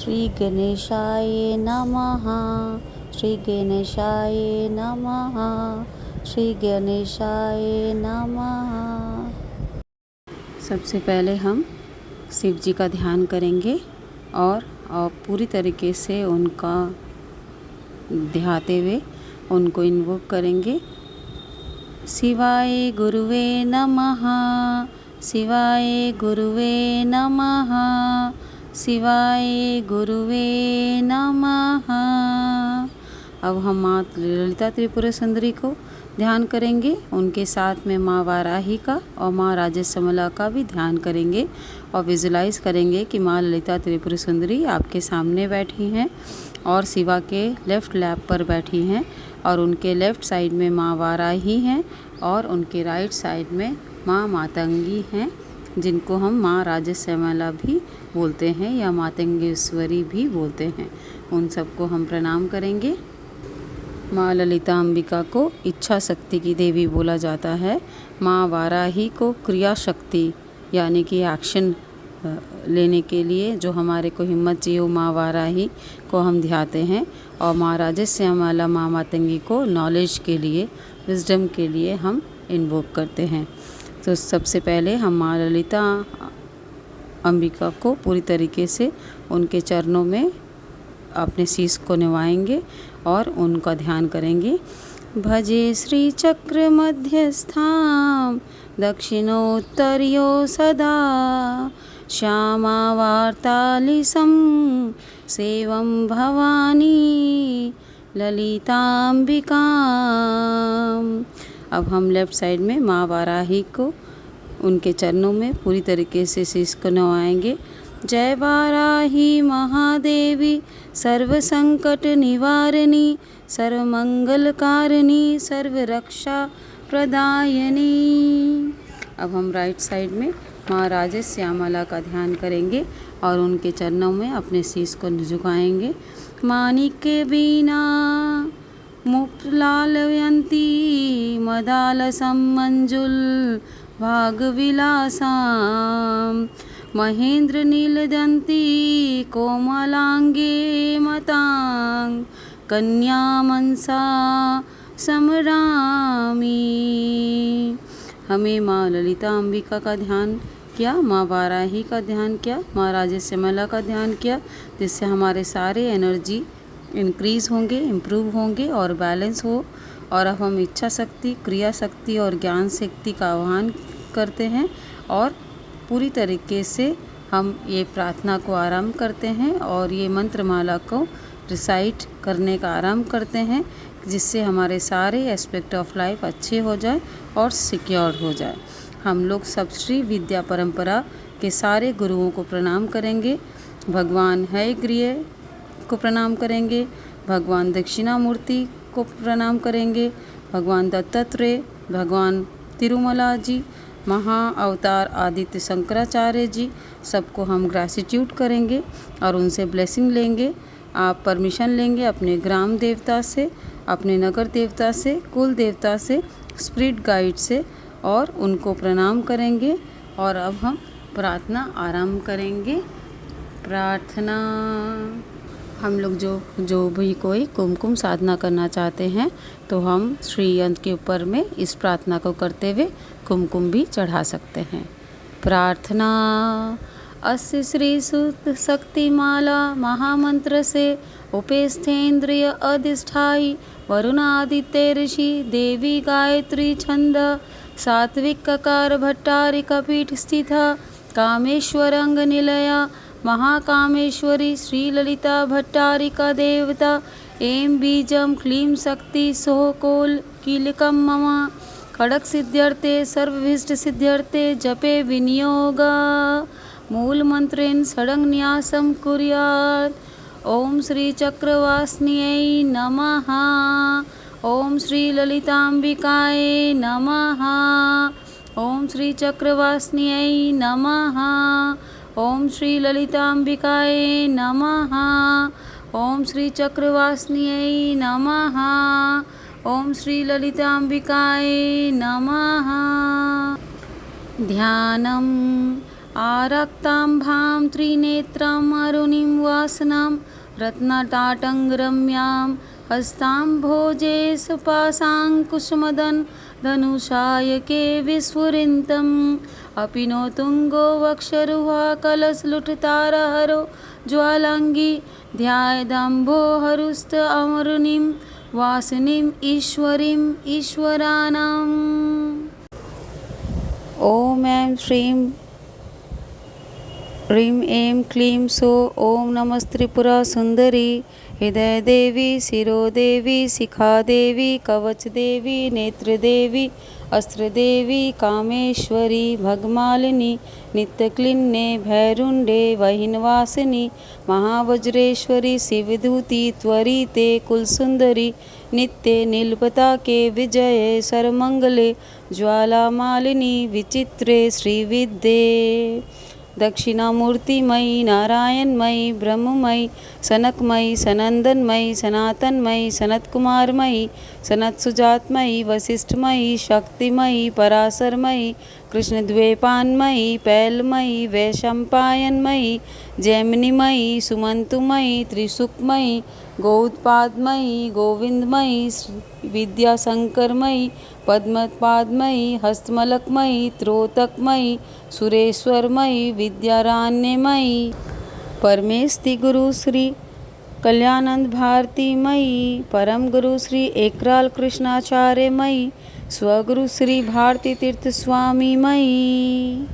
श्री गणेशाय नमः। श्री गणेशाय नमः। श्री गणेशाय नमः। सबसे पहले हम शिव जी का ध्यान करेंगे और पूरी तरीके से उनका ध्याते हुए उनको इन्वोक करेंगे। शिवाय गुरुवे नमः। शिवाय गुरुवे नमः। शिवाय गुरुवे नमः। अब हम माँ ललिता त्रिपुरा सुंदरी को ध्यान करेंगे। उनके साथ में माँ वाराही का और माँ राजश्यामला का भी ध्यान करेंगे और विजुलाइज करेंगे कि माँ ललिता त्रिपुरा सुंदरी आपके सामने बैठी हैं और शिवा के लेफ़्ट लैप पर बैठी हैं और उनके लेफ़्ट साइड में माँ वाराही हैं और उनके राइट साइड में माँ मातंगी हैं, जिनको हम माँ राजश्यामला भी बोलते हैं या मातंगेश्वरी भी बोलते हैं। उन सबको हम प्रणाम करेंगे। माँ ललिता अंबिका को इच्छा शक्ति की देवी बोला जाता है। माँ वाराही को क्रिया शक्ति यानी कि एक्शन लेने के लिए जो हमारे को हिम्मत चाहिए वो माँ वाराही को हम ध्याते हैं। और माँ राजश्यामला माँ मातंगी को नॉलेज के लिए, विजडम के लिए हम इन्वोक करते हैं। तो सबसे पहले हम माँ ललिता अंबिका को पूरी तरीके से उनके चरणों में अपने शीश को निभाएंगे और उनका ध्यान करेंगे। भजे श्री चक्र मध्यस्थां दक्षिणोत्तरियो सदा श्यामा वार्तालिसं सेवं भवानी ललितांबिका। अब हम लेफ़्ट साइड में माँ वाराही को उनके चरणों में पूरी तरीके से शीश को नवाएंगे। जय वाराही महादेवी सर्व संकट निवारिणी सर्व मंगलकारिणी सर्व रक्षा प्रदायिनी। अब हम राइट साइड में माँ राजश्यामला का ध्यान करेंगे और उनके चरणों में अपने शीश को झुकाएंगे। माणिक्य बीना मुक्लालयन्ती मदालसं मंजुल भागविलासां महेंद्र नीलदंती कोमलांगे मतांग कन्या मनसा समरामी। हमें माँ ललिता अंबिका का ध्यान किया, माँ वाराही का ध्यान किया, माँ राजश्यामला का ध्यान किया, जिससे हमारे सारे एनर्जी इंक्रीज़ होंगे, इम्प्रूव होंगे और बैलेंस हो। और अब हम इच्छा शक्ति, क्रिया शक्ति और ज्ञान शक्ति का आह्वान करते हैं और पूरी तरीके से हम ये प्रार्थना को आरंभ करते हैं और ये मंत्रमाला को रिसाइट करने का आरंभ करते हैं, जिससे हमारे सारे एस्पेक्ट ऑफ लाइफ अच्छे हो जाए और सिक्योर हो जाए। हम लोग सब श्री विद्या परंपरा के सारे गुरुओं को प्रणाम करेंगे। भगवान हयग्रीव को प्रणाम करेंगे, भगवान दक्षिणामूर्ति को प्रणाम करेंगे, भगवान दत्तात्रेय, भगवान तिरुमला जी, महा अवतार आदित्य शंकराचार्य जी, सबको हम ग्रेटिट्यूड करेंगे और उनसे ब्लेसिंग लेंगे। आप परमिशन लेंगे अपने ग्राम देवता से, अपने नगर देवता से, कुल देवता से, स्पिरिट गाइड से और उनको प्रणाम करेंगे। और अब हम प्रार्थना आरंभ करेंगे। प्रार्थना। हम लोग जो भी कोई कुमकुम साधना करना चाहते हैं तो हम श्री यंत्र के ऊपर में इस प्रार्थना को करते हुए कुमकुम भी चढ़ा सकते हैं। प्रार्थना। अस्य श्री सुत शक्तिमाला महामंत्र से उपेस्थेन्द्रिय अधिष्ठायी वरुणादित्य ऋषि देवी गायत्री छंद सात्विक ककार भट्टारिका पीठ स्थिता कामेश्वरंग निलया महाकामेश्वरी श्री ललिता भट्टारिका देवता एम बीजम क्लीं शक्ति सोहकोल कीलकम मम खड़क सिद्ध्यर्थे सर्वभीष्ट सिद्ध्यर्थे जपे विनियोगा मूल मंत्रेण षडंग न्यासम कुर्यात्। ओम श्री चक्रवासिन्यै नमः। ओम श्री ललितांबिकायै नमः। ओम श्री चक्रवासिन्यै नमः। ओम श्री ललितांबिकायै नमः। ओम श्री चक्रवासिन्यै नमः। ओम श्री ललितांबिकायै नमः। ध्यानम् आरक्ताम्भां त्रिनेत्राम् अरुणिं वासनां रत्नटाटङ्गरम्यां हस्ताम्भोजे सुपाशाङ्कुशमदन धनुषायके विस्फुरिन्तम् अपि नो तुङ्गो वक्षरुहा कलशलुठतारहरो ज्वालाङ्गी ध्यायेदम्भोहरुस्त अमरुणिं वासिनीम् ईश्वरीम् ईश्वराणाम्। ॐ ऐं श्रीं ह्रीं ऐं क्लीं सौः ॐ नमस्त्रिपुरा सुन्दरी हृदयदेवी शिरोदेवी शिखादेवी कवचदेवी नेत्रदेवी अस्त्रदेवी कामेश्वरी भगमालिनी नित्यक्लिन्ने भैरुण्डे वहिनवासिनी महावज्रेश्वरी शिवदूती त्वरिते कुलसुन्दरी नित्ये नीलपताके विजये सर्वमङ्गले ज्वालामालिनी विचित्रे श्रीविद्ये दक्षिणामूर्तिमयी नारायणमयी ब्रह्ममयी सनकमयी सनंदनमयी सनातनमयी सनतकुमारमयी सनतसुजातमयी वशिष्ठमयी शक्तिमयी पराशरमयी कृष्णद्वैपायनमयी पैलमयी वैशंपायनमयी जैमिनीमयी सुमंतुमयी त्रिशुकमयी गौत्पादमयी गोविंदमयी विद्याशंकरमयी पद्मपादमयी हस्तमलकमयी त्रोतकमयी सुरेश्वरमयी विद्यारण्यमयी परमेष्टि गुरु श्री कल्याणानंद भारती मयी परम गुरु श्री एकराल कृष्णाचार्य मयी स्वगुरु श्री भारती तीर्थ स्वामी मयी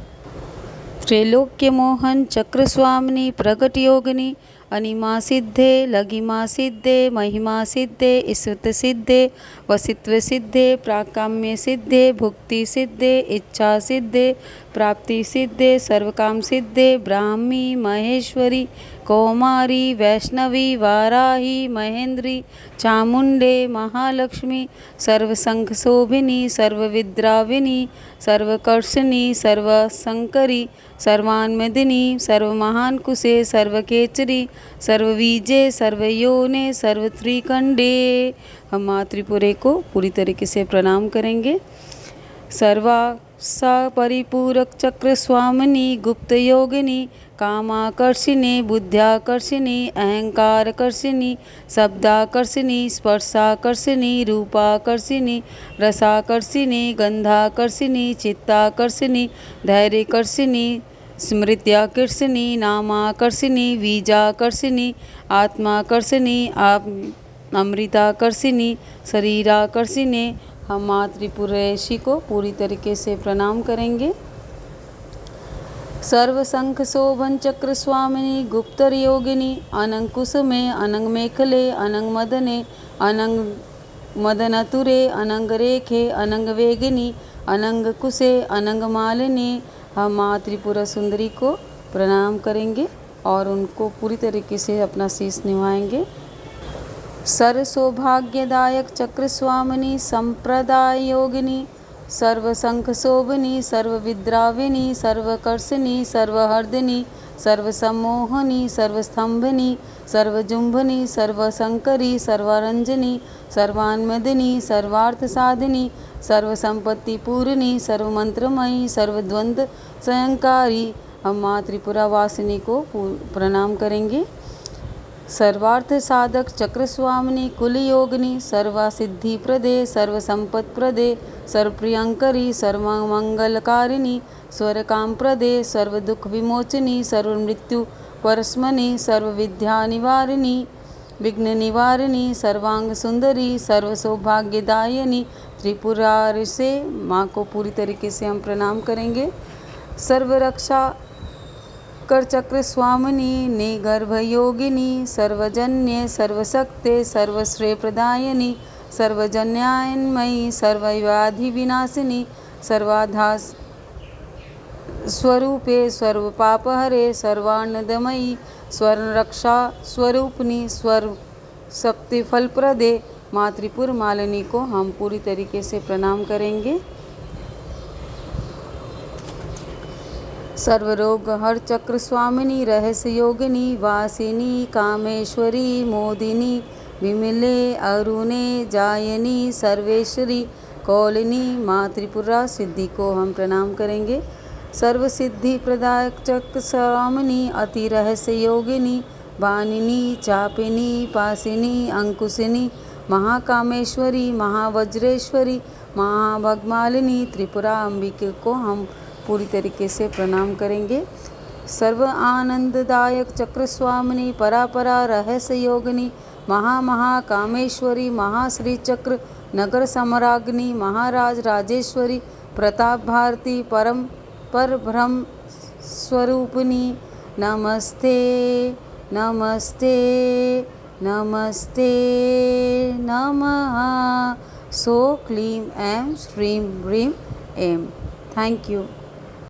त्रैलोक्य मोहन चक्र स्वामिनी प्रगट योगिनी अनिमा सिद्धे लघिमा सिद्धे महिमा सिद्धे ईश्वत सिद्धे वसित्व सिद्धे प्राकाम्य सिद्धे भुक्ति सिद्धे इच्छा सिद्धे प्राप्ति सिद्धे सर्वकाम सिद्धे ब्राह्मी महेश्वरी कौमारी वैष्णवी वाराही महेंद्री चामुंडे महालक्ष्मी सर्वसंघ शोभिनी सर्वविद्राविनी सर्वकर्षणी सर्वशंकरी सर्वान्मदिनी सर्वमहानकुशे सर्वकेचरी सर्ववीजे सर्वयोने सर्वत्रिकंडे। हम माँ त्रिपुरे को पूरी तरीके से प्रणाम करेंगे। सर्वा सा परिपूरक चक्र स्वामिनी गुप्त योगिनी कामाकर्षिणी बुद्ध्याकर्षिणी अहंकारकर्षिणी शब्दाकर्षिणी स्पर्शाकर्षिणी रूपाकर्षिणी रसाकर्षिणी गंधाकर्षिणी चित्ताकर्षिणी धैर्यकर्षिणी स्मृत्याकर्षिणी नामाकर्षिणी बीजाकर्षिणी आत्माकर्षिणी अमृताकर्षिणी शरीराकर्षिणी। हम माँ त्रिपुरेशी को पूरी तरीके से प्रणाम करेंगे। सर्वशंख शोभन चक्र स्वामिनी गुप्तर योगिनी अनंग कुसुमे अनंग मेखले अनंग मदने अनंग मदनतुरे अनंग रेखे अनंग वेगिनी अनंग कुसे अनंग मालिनी। हम माँ त्रिपुरा सुंदरी को प्रणाम करेंगे और उनको पूरी तरीके से अपना शीश निभाएंगे। सर्व सौभाग्यदायक चक्र स्वामिनी संप्रदाय योगिनी सर्वशंख शोभिनी सर्वविद्राविनी सर्वकर्षिणी सर्वहर्दिनी सर्वसम्मोहनी सर्वस्थंभिनी सर्वजुम्भनी सर्वशंकरी सर्वारंजनी सर्वान्मदिनी सर्वार्थ साधिनी सर्वसंपत्ति पूर्णी सर्वमंत्रमयी सर्वद्वंद स्वयंकारी। हम माँ त्रिपुरा वासिनी को प्रणाम करेंगे। सर्वार्थ साधक चक्र स्वामिनी कुल योगिनी सर्वसिद्धि प्रदे सर्वसंपत् प्रदे सर्वप्रियंकरी सर्वमंगलकारिणी स्वरकाम प्रदे सर्वदुख विमोचनी सर्वमृत्यु परस्मनी सर्वविद्या निवारिणी विघ्न निवारिणी सर्वांग सुंदरी सर्व सौभाग्यदायिनी त्रिपुरारी से माँ को पूरी तरीके से हम प्रणाम करेंगे। सर्वरक्षा कर चक्र स्वामिनी निगर्भ योगिनी सर्वजन्य सर्वशक्ते सर्वश्रेय प्रदायिनी सर्वजन्यायनमयी सर्वव्याधि विनाशिनी सर्वाधास स्वरूपे सर्वपापहरे सर्वान्नदमयी स्वर्णरक्षा स्वरूपिणी स्वर शक्ति फलप्रदे माँ त्रिपुर मालिनी को हम पूरी तरीके से प्रणाम करेंगे। सर्वरोग हर चक्र स्वामिनी रहस्य योगिनी वासिनी कामेश्वरी मोदिनी विमले अरुणे जायनी सर्वेश्वरी कौलिनी माँ त्रिपुरा सिद्धि को हम प्रणाम करेंगे। सर्वसिद्धि प्रदायक चक्र स्वामिनी अति रहस्य योगिनी वानिनी चापिनी पासिनी अंकुशिनी महाकामेश्वरी महावज्रेश्वरी महाभगमालिनी त्रिपुरा अंबिके को हम पूरी तरीके से प्रणाम करेंगे। सर्व आनंददायक चक्र स्वामिनी परापरा रहस्य योगिनी महाकामेश्वरी महाश्री चक्र नगर सम्राज्ञी महाराज राजेश्वरी प्रताप भारती परम पर ब्रह्म स्वरूपिणी नमस्ते नमस्ते नमस्ते नमः। सो क्लीं ऐं श्रीं ह्रीं ऐं। Thank you.